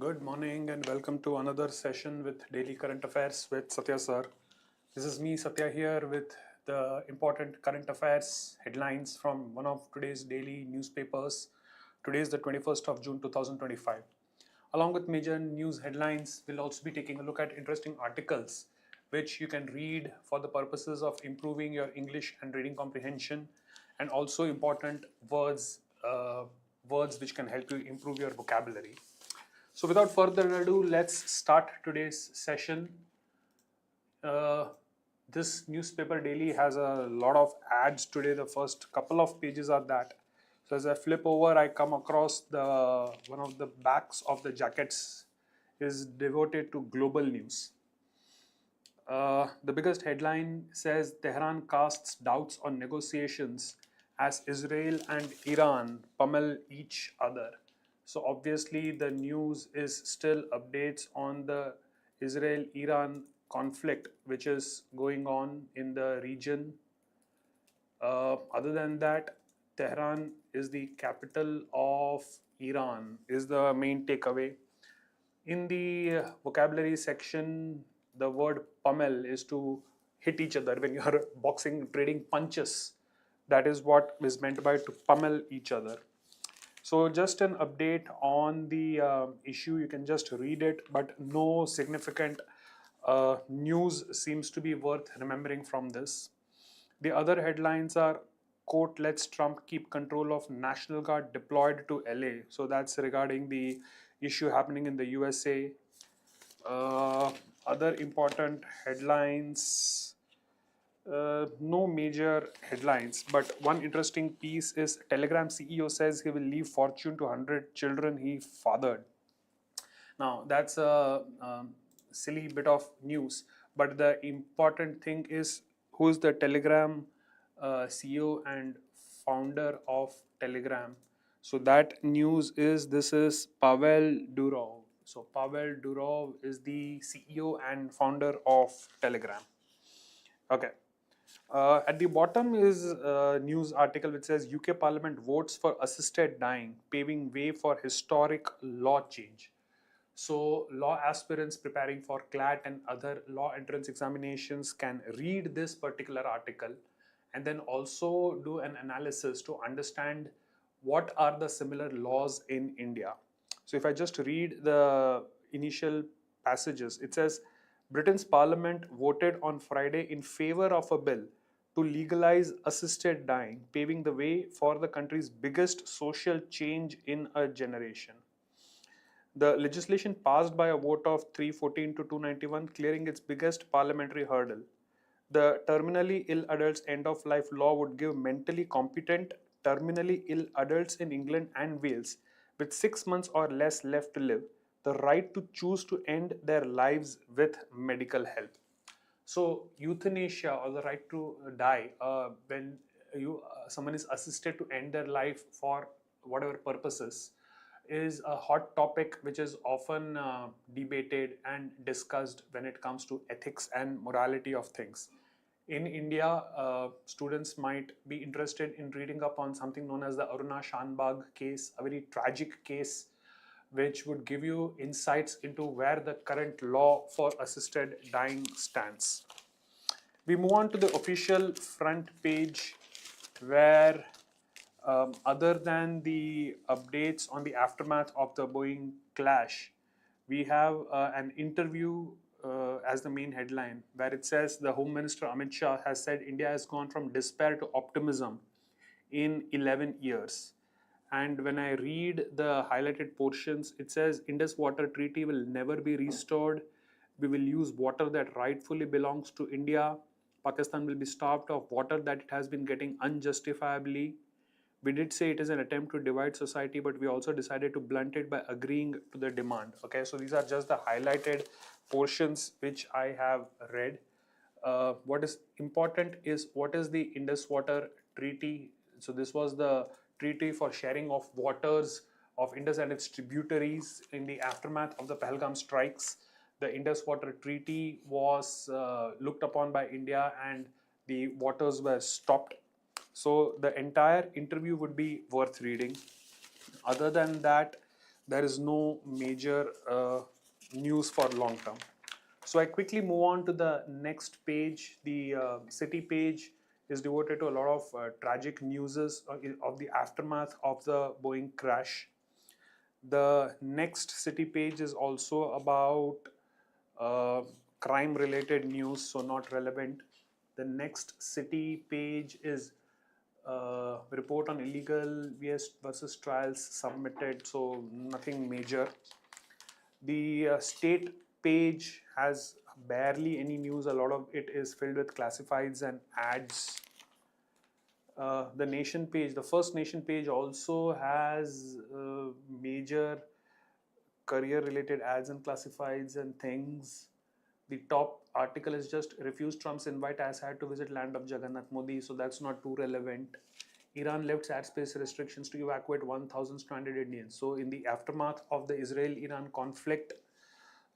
Good morning and welcome to another session with Daily Current Affairs with Sathya sir. This is me, Sathya, here with the important current affairs headlines from one of today's daily newspapers. Today is the 21st of June 2025. Along with major news headlines, we'll also be taking a look at interesting articles which you can read for the purposes of improving your English and reading comprehension, and also important words which can help you improve your vocabulary. So without further ado, let's start today's session. This newspaper daily has a lot of ads today. The first couple of pages are that. So as I flip over, I come across the one of the backs of the jackets is devoted to global news. The biggest headline says Tehran casts doubts on negotiations as Israel and Iran pummel each other. So obviously the news is still updates on the Israel-Iran conflict which is going on in the region. Other than that, Tehran is the capital of Iran is the main takeaway. In the vocabulary section, the word pummel is to hit each other when you are boxing, trading punches. That is what is meant by to pummel each other. So just an update on the issue, you can just read it, but no significant news seems to be worth remembering from this. The other headlines are court lets Trump keep control of National Guard deployed to LA. So that's regarding the issue happening in the USA. Other important headlines, no major headlines, but one interesting piece is Telegram CEO says he will leave fortune to 100 children he fathered. Now, that's a silly bit of news, but the important thing is who's the Telegram CEO and founder of Telegram. So that news is this is Pavel Durov. So Pavel Durov is the CEO and founder of Telegram. Okay. At the bottom is a news article which says UK Parliament votes for assisted dying, paving way for historic law change. So, law aspirants preparing for CLAT and other law entrance examinations can read this particular article and then also do an analysis to understand what are the similar laws in India. So, if I just read the initial passages, it says Britain's parliament voted on Friday in favor of a bill to legalize assisted dying, paving the way for the country's biggest social change in a generation. The legislation passed by a vote of 314 to 291, clearing its biggest parliamentary hurdle. The terminally ill adults end of life law would give mentally competent terminally ill adults in England and Wales with 6 months or less left to live the right to choose to end their lives with medical help. So euthanasia, or the right to die, when someone is assisted to end their life for whatever purposes, is a hot topic which is often debated and discussed when it comes to ethics and morality of things. In India, students might be interested in reading up on something known as the Aruna Shanbag case, a very tragic case which would give you insights into where the current law for assisted dying stands. We move on to the official front page where other than the updates on the aftermath of the Boeing clash, we have an interview as the main headline where it says the Home Minister Amit Shah has said India has gone from despair to optimism in 11 years. And when I read the highlighted portions, it says Indus Water Treaty will never be restored. We will use water that rightfully belongs to India. Pakistan will be starved of water that it has been getting unjustifiably. We did say it is an attempt to divide society, but we also decided to blunt it by agreeing to the demand. Okay, so these are just the highlighted portions which I have read. What is important is what is the Indus Water Treaty. So this was the treaty for sharing of waters of Indus and its tributaries in the aftermath of the Pahalgam strikes. The Indus Water Treaty was looked upon by India and the waters were stopped. So the entire interview would be worth reading. Other than that, there is no major news for long term. So I quickly move on to the next page. The city page is devoted to a lot of tragic newses of the aftermath of the Boeing crash. The next city page is also about uh, crime related news, so not relevant. The next city page is report on illegal versus trials submitted, so nothing major. The state page has barely any news. A lot of it is filled with classifieds and ads. The nation page, the first nation page, also has major career related ads and classifieds and things. The top article is just refused Trump's invite as had to visit land of Jagannath Modi, so that's not too relevant. Iran lifts airspace restrictions to evacuate 1,000 stranded Indians. So, in the aftermath of the Israel-Iran conflict,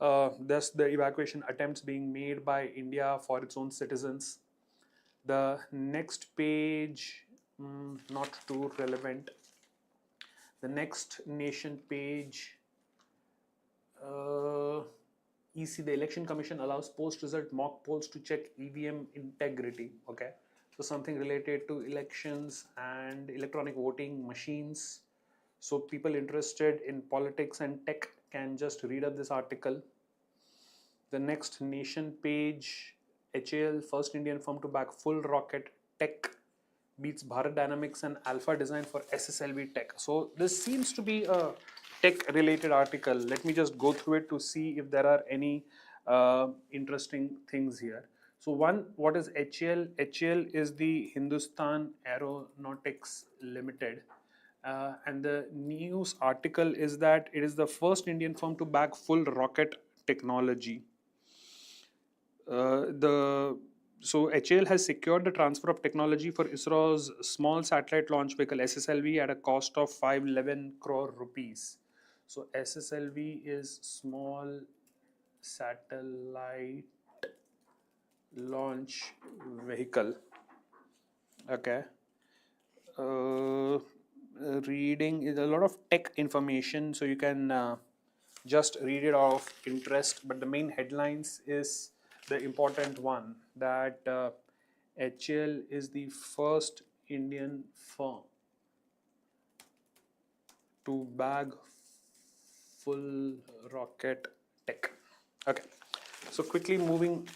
thus the evacuation attempts being made by India for its own citizens. The next page, not too relevant. The next nation page, EC, the Election Commission allows post-result mock polls to check EVM integrity. Okay, so something related to elections and electronic voting machines. So people interested in politics and tech can just read up this article. The next nation page, HAL, first Indian firm to back full rocket tech, beats Bharat Dynamics and Alpha Design for SSLV tech. So this seems to be a tech related article. Let me just go through it to see if there are any interesting things here. So one, what is HAL? HAL is the Hindustan Aeronautics Limited. And the news article is that it is the first Indian firm to back full rocket technology. The so HAL has secured the transfer of technology for ISRO's small satellite launch vehicle SSLV at a cost of 511 crore rupees. So SSLV is small satellite launch vehicle. Okay. Uh, Reading is a lot of tech information, so you can just read it out of interest. But the main headlines is the important one, that HAL is the first Indian firm to bag full rocket tech. Okay, so quickly moving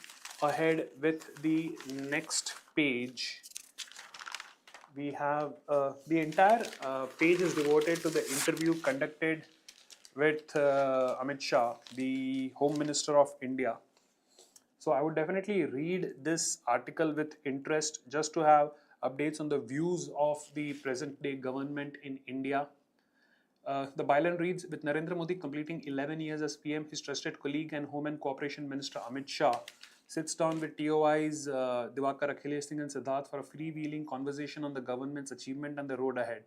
ahead with the next page, we have the entire page is devoted to the interview conducted with Amit Shah, the Home Minister of India. So I would definitely read this article with interest just to have updates on the views of the present day government in India. The byline reads, with Narendra Modi completing 11 years as PM, his trusted colleague and Home and Cooperation Minister Amit Shah sits down with TOI's Diwakar, Akhilesh Singh and Siddharth for a freewheeling conversation on the government's achievement and the road ahead.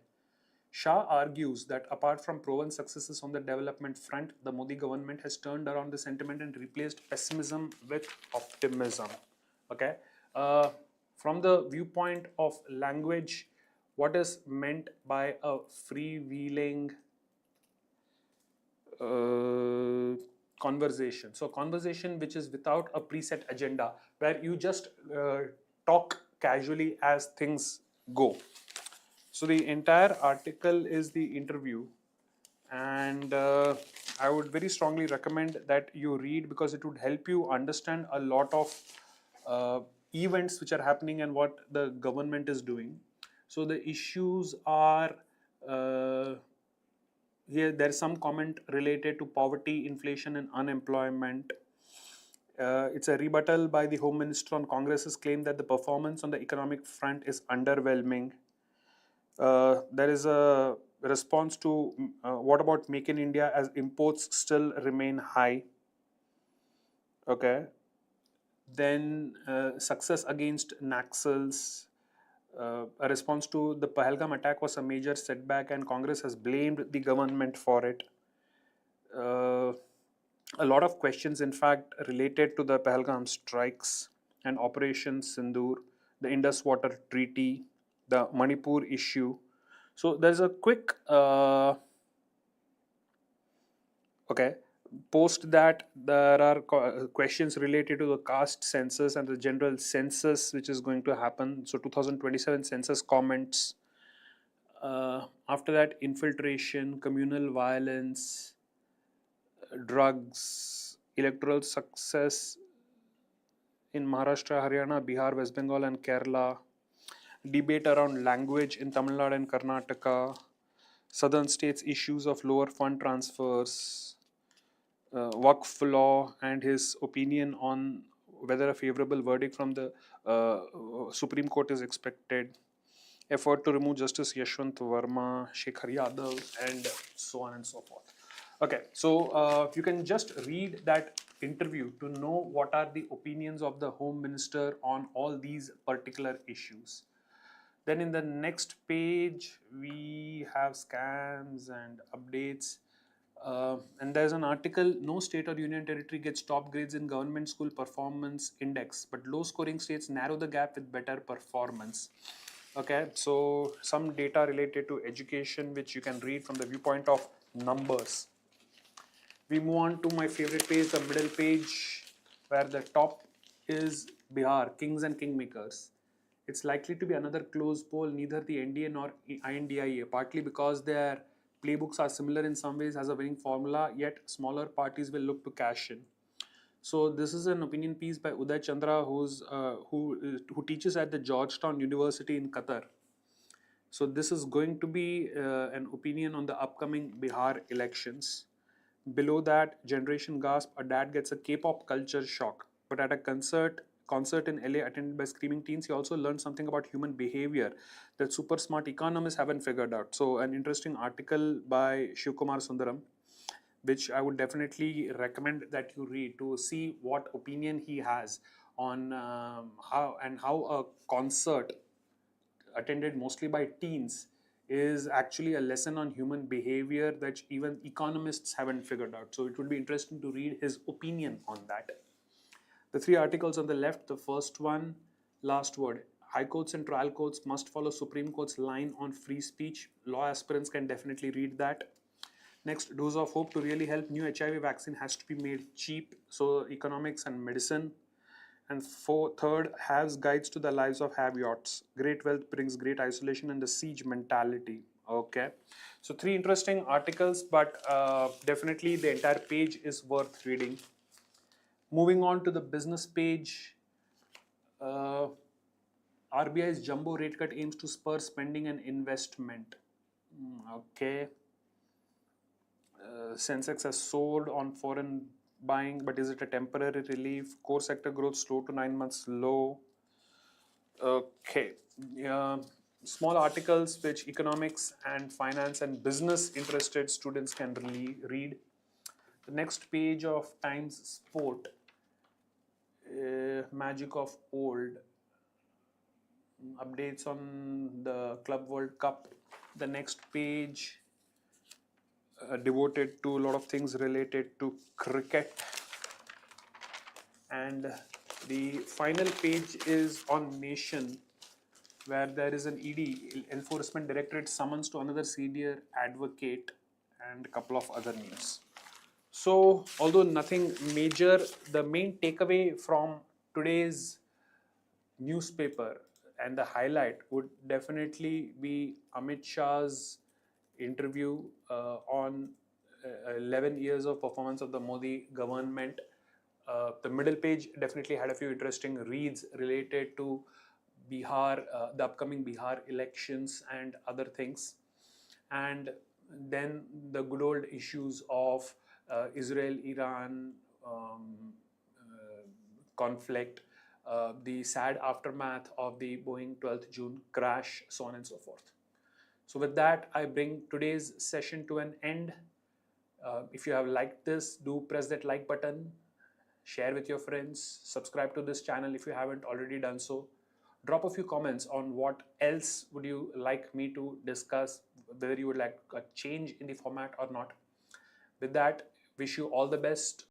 Shah argues that apart from proven successes on the development front, the Modi government has turned around the sentiment and replaced pessimism with optimism. Okay. From the viewpoint of language, what is meant by a freewheeling conversation? So conversation which is without a preset agenda, where you just talk casually as things go. So the entire article is the interview, and I would very strongly recommend that you read, because it would help you understand a lot of events which are happening and what the government is doing. So the issues are here. There is some comment related to poverty, inflation, and unemployment. It's a rebuttal by the Home Minister on Congress's claim that the performance on the economic front is underwhelming. There is a response to what about Make in India as imports still remain high. Okay. Then success against Naxals. A response to the Pahalgam attack was a major setback and Congress has blamed the government for it. A lot of questions, in fact, related to the Pahalgam strikes and Operation Sindoor, the Indus Water Treaty, the Manipur issue. So there's a quick Okay. Post that, there are questions related to the caste census and the general census which is going to happen. So 2027 census comments. After that, infiltration, communal violence, drugs, electoral success in Maharashtra, Haryana, Bihar, West Bengal, and Kerala. Debate around language in Tamil Nadu and Karnataka. Southern states issues of lower fund transfers. Waqf law and his opinion on whether a favorable verdict from the Supreme Court is expected. Effort to remove Justice Yashwant Verma, Shekhar Yadav, and so on and so forth. Okay, so you can just read that interview to know what are the opinions of the Home Minister on all these particular issues. Then in the next page, we have scams and updates. And there's an article, no state or union territory gets top grades in government school performance index, but low scoring states narrow the gap with better performance. Okay, so some data related to education, which you can read from the viewpoint of numbers. We move on to my favorite page, the middle page, where the top is Bihar, kings and kingmakers. It's likely to be another close poll, neither the NDA nor INDIA, partly because their playbooks are similar in some ways, has a winning formula, yet smaller parties will look to cash in. So this is an opinion piece by Uday Chandra, who teaches at the Georgetown University in Qatar. So this is going to be an opinion on the upcoming Bihar elections. Below that, Generation Gasp, a dad gets a K-pop culture shock. But at a concert in LA attended by screaming teens, he also learned something about human behavior that super smart economists haven't figured out. So an interesting article by Shivkumar Sundaram, which I would definitely recommend that you read to see what opinion he has on how a concert attended mostly by teens is actually a lesson on human behavior that even economists haven't figured out. So it would be interesting to read his opinion on that. The three articles on the left, the first one, last word. High courts and trial courts must follow Supreme Court's line on free speech. Law aspirants can definitely read that. Next, dose of hope to really help. New HIV vaccine has to be made cheap. So economics and medicine. And third, has guides to the lives of have yachts. Great wealth brings great isolation and the siege mentality. Okay, so three interesting articles, but definitely the entire page is worth reading. Moving on to the business page, RBI's jumbo rate cut aims to spur spending and investment. Okay. Sensex has soared on foreign buying, but is it a temporary relief? Core sector growth slow to 9 months low. Okay. Small articles which economics and finance and business interested students can really read. The next page of Times Sport, Magic of Old, updates on the Club World Cup. The next page devoted to a lot of things related to cricket. And the final page is on Nation, where there is an ED, Enforcement Directorate summons to another senior advocate, and a couple of other news. So, although nothing major, the main takeaway from today's newspaper and the highlight would definitely be Amit Shah's interview on 11 years of performance of the Modi government. The middle page definitely had a few interesting reads related to Bihar, the upcoming Bihar elections and other things. And then the good old issues of Israel-Iran conflict, the sad aftermath of the Boeing 12th June crash, so on and so forth. So with that, I bring today's session to an end. If you have liked this, do press that like button, share with your friends, subscribe to this channel if you haven't already done so. Drop a few comments on what else would you like me to discuss, whether you would like a change in the format or not. With that, wish you all the best.